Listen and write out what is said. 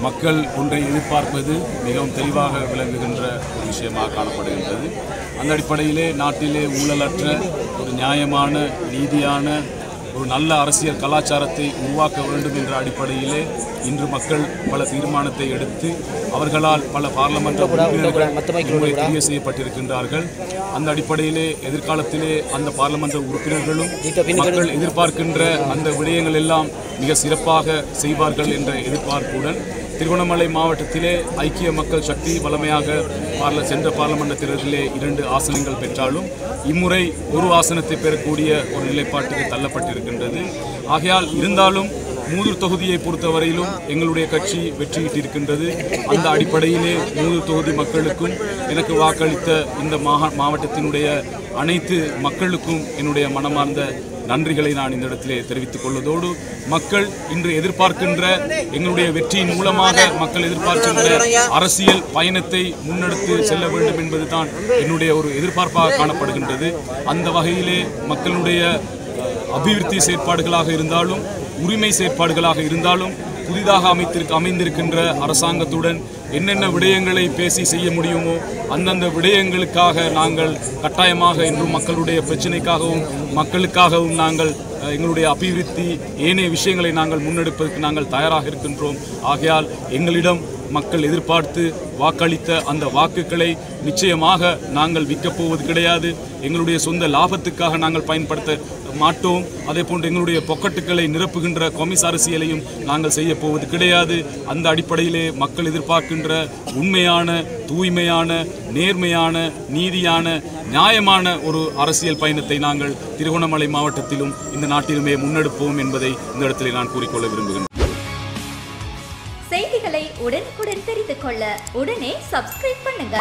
மக்கள் ஒன்றை எதிர்பார்ப்பது மிகவும் தெளிவாக விளங்குகின்ற ஒரு விஷயமாக காணப்படுகின்றது. அந்த அடிப்படையிலே நாட்டிலே ஊழலற்ற ஒரு நியாயமான நீதியான ஒரு நல்ல அரசியல் கலாச்சாரத்தை உருவாக்க வேண்டும் என்ற அடிப்படையிலே இன்று மக்கள் பல தீர்மானத்தை எடுத்து அவர்களால் பல பாராளுமன்ற உறுப்பினர்கள் தெரிவு செய்யப்பட்டிருக்கின்றார்கள். அந்த அடிப்படையிலே எதிர்காலத்திலே அந்த பாராளுமன்ற உறுப்பினர்களும் மக்கள் எதிர்பார்க்கின்ற அந்த விடயங்கள் எல்லாம் மிக சிறப்பாக செய்வார்கள் என்ற எதிர்பார்ப்புடன் திருகோணமலை மாவட்டத்திலே ஐக்கிய மக்கள் சக்தி வலிமையாக சென்ற பாராளுமன்ற தேர்தலிலே 2 ஆசனங்கள் பெற்றாலும் இம்முறை ஒரு ஆசனத்தை பெறக்கூடிய ஒரு நிலைப்பாட்டுக்கு தள்ளப்பட்டிருக்கின்றது. ஆகையால் இருந்தாலும் மூதூர் தொகுதியை பொறுத்தவரையிலும் எங்களுடைய கட்சி வெற்றியிட்டிருக்கின்றது. அந்த அடிப்படையிலே மூதூர் தொகுதி மக்களுக்கும் எனக்கு வாக்களித்த இந்த மாவட்டத்தினுடைய அனைத்து மக்களுக்கும் என்னுடைய மனமார்ந்த நன்றிகளை நான் இந்த இடத்திலே தெரிவித்துக் கொள்வதோடு மக்கள் இன்று எதிர்பார்க்கின்ற எங்களுடைய வெற்றியின் மூலமாக மக்கள் எதிர்பார்க்கின்ற அரசியல் பயணத்தை முன்னெடுத்து செல்ல வேண்டும் என்பதுதான் என்னுடைய ஒரு எதிர்பார்ப்பாக காணப்படுகின்றது. அந்த வகையிலே மக்களுடைய அபிவிருத்தி செயற்பாடுகளாக இருந்தாலும் உரிமை செயற்பாடுகளாக இருந்தாலும் புதிதாக அமைந்திருக்கின்ற அரசாங்கத்துடன் என்னென்ன விடயங்களை பேசி செய்ய முடியுமோ அந்தந்த விடயங்களுக்காக நாங்கள் கட்டாயமாக என்றும் மக்களுடைய பிரச்சனைக்காகவும் மக்களுக்காகவும் நாங்கள் எங்களுடைய அபிவிருத்தி ஏனைய விஷயங்களை நாங்கள் முன்னெடுப்பதற்கு நாங்கள் தயாராக இருக்கின்றோம். ஆகையால் எங்களிடம் மக்கள் எதிர்பார்த்து வாக்களித்த அந்த வாக்குகளை நிச்சயமாக நாங்கள் விற்கப் போவது கிடையாது. எங்களுடைய சொந்த லாபத்துக்காக நாங்கள் பயன்படுத்த மாட்டோம். அதே போன்று எங்களுடைய பொக்கட்டுக்களை நிரப்புகின்ற கொமிஸ் அரசியலையும் நாங்கள் செய்ய போவது கிடையாது. அந்த அடிப்படையிலே மக்கள் எதிர்பார்க்கின்ற உண்மையான தூய்மையான நேர்மையான நீதியான நியாயமான ஒரு அரசியல் பயணத்தை நாங்கள் திருகோணமலை மாவட்டத்திலும் இந்த நாட்டிலுமே முன்னெடுப்போம் என்பதை இந்த இடத்திலே நான் கூறிக்கொள்ள விரும்புகிறேன். செய்திகளை உடனுக்குடன் தெரிந்து கொள்ள உடனே சப்ஸ்கிரைப் பண்ணுங்க.